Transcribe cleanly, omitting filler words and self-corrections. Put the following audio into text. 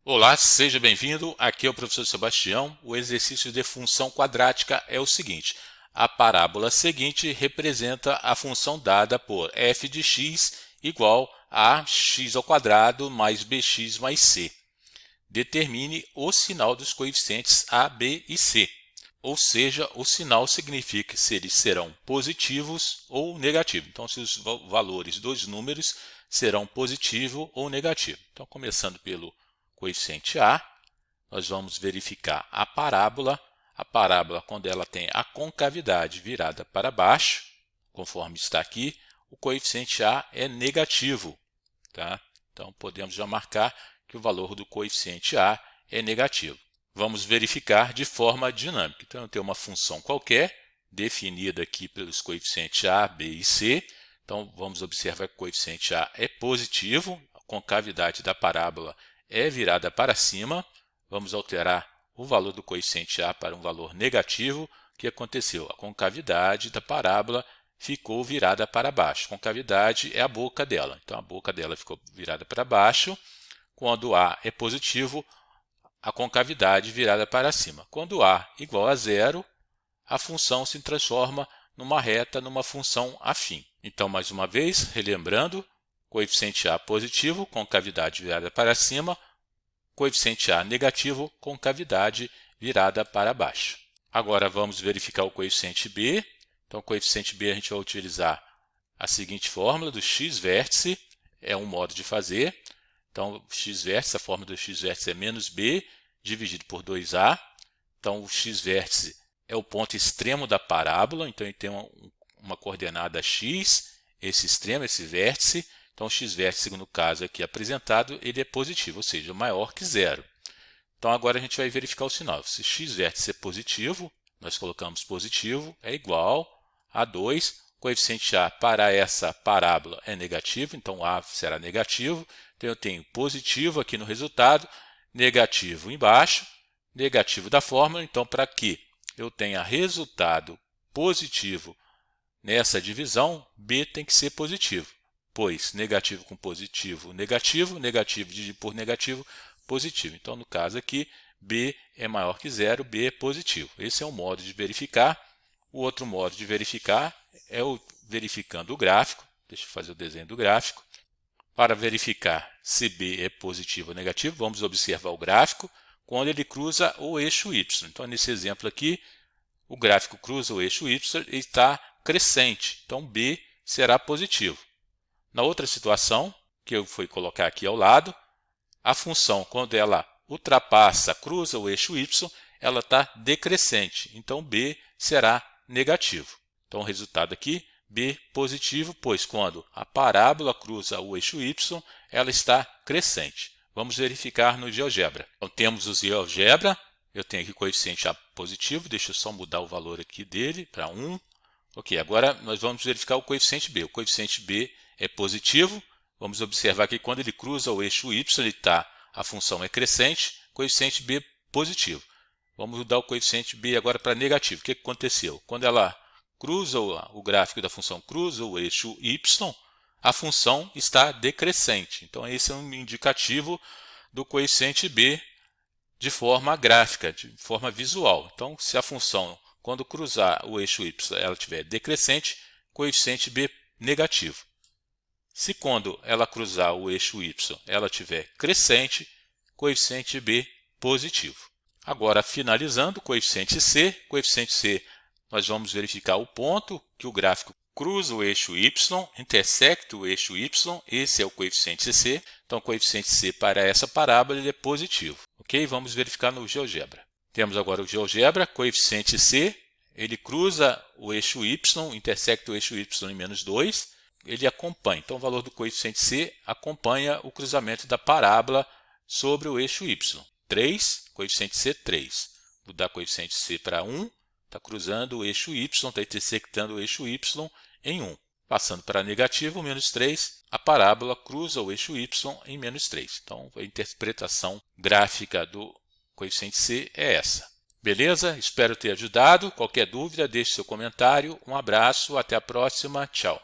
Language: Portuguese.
Olá, seja bem-vindo. Aqui é o professor Sebastião. O exercício de função quadrática é o seguinte: a parábola seguinte representa a função dada por f de x igual a x ao quadrado mais bx mais c. Determine o sinal dos coeficientes a, b e c. Ou seja, o sinal significa se eles serão positivos ou negativos. Então, se os valores dos números serão positivo ou negativo. Então, começando pelo coeficiente a, nós vamos verificar a parábola. A parábola, quando ela tem a concavidade virada para baixo, conforme está aqui, o coeficiente a é negativo. Tá? Então, podemos já marcar que o valor do coeficiente a é negativo. Vamos verificar de forma dinâmica. Então, eu tenho uma função qualquer, definida aqui pelos coeficientes a, b e c. Então, vamos observar que o coeficiente a é positivo, a concavidade da parábola é virada para cima. Vamos alterar o valor do coeficiente a para um valor negativo. O que aconteceu? A concavidade da parábola ficou virada para baixo. Concavidade é a boca dela. Então, a boca dela ficou virada para baixo. Quando a é positivo, a concavidade virada para cima. Quando a igual a zero, a função se transforma numa reta, numa função afim. Então, mais uma vez, relembrando, coeficiente a positivo, concavidade virada para cima, coeficiente a negativo, concavidade virada para baixo. Agora vamos verificar o coeficiente b. Então, o coeficiente b a gente vai utilizar a seguinte fórmula do x-vértice, é um modo de fazer. Então, x-vértice, a fórmula do x-vértice é menos b dividido por 2a. Então, o x-vértice é o ponto extremo da parábola. Então, ele tem uma coordenada x, esse extremo, esse vértice. Então, o x-vértice, no caso aqui apresentado, ele é positivo, ou seja, maior que zero. Então, agora a gente vai verificar o sinal. Se x-vértice é positivo, nós colocamos positivo, é igual a 2. Coeficiente a para essa parábola é negativo, então a será negativo. Então, eu tenho positivo aqui no resultado, negativo embaixo, negativo da fórmula. Então, para que eu tenha resultado positivo nessa divisão, b tem que ser positivo, pois negativo com positivo, negativo, negativo dividido por negativo, positivo. Então, no caso aqui, b é maior que zero, b é positivo. Esse é um modo de verificar. O outro modo de verificar é o verificando o gráfico. Deixa eu fazer o desenho do gráfico. Para verificar se b é positivo ou negativo, vamos observar o gráfico quando ele cruza o eixo y. Então, nesse exemplo aqui, o gráfico cruza o eixo y e está crescente. Então, b será positivo. Na outra situação, que eu fui colocar aqui ao lado, a função, quando ela ultrapassa, cruza o eixo y, ela está decrescente. Então, b será negativo. Então, o resultado aqui, b positivo, pois quando a parábola cruza o eixo y, ela está crescente. Vamos verificar no GeoGebra. Então, temos o GeoGebra. Eu tenho aqui coeficiente a positivo. Deixa eu só mudar o valor aqui dele para 1. Ok, agora nós vamos verificar o coeficiente b. O coeficiente b é positivo. Vamos observar que quando ele cruza o eixo y, a função é crescente, coeficiente b positivo. Vamos mudar o coeficiente b agora para negativo. O que aconteceu? Quando ela cruza o gráfico da função cruza o eixo y, a função está decrescente. Então, esse é um indicativo do coeficiente b de forma gráfica, de forma visual. Então, se a função, quando cruzar o eixo y, ela estiver decrescente, coeficiente b negativo. Se quando ela cruzar o eixo y, ela estiver crescente, coeficiente b positivo. Agora, finalizando, coeficiente c, nós vamos verificar o ponto que o gráfico cruza o eixo y, intersecta o eixo y, esse é o coeficiente c. Então, o coeficiente c para essa parábola ele é positivo. Ok? Vamos verificar no GeoGebra. Temos agora o GeoGebra, coeficiente c, ele cruza o eixo y, intersecta o eixo y em menos 2, ele acompanha. Então, o valor do coeficiente c acompanha o cruzamento da parábola sobre o eixo y. 3, coeficiente c, 3. Vou dar coeficiente c para 1, está cruzando o eixo y, está intersectando o eixo y em 1. Passando para negativo, menos 3, a parábola cruza o eixo y em menos 3. Então, a interpretação gráfica do coeficiente c é essa. Beleza? Espero ter ajudado. Qualquer dúvida, deixe seu comentário. Um abraço, até a próxima. Tchau.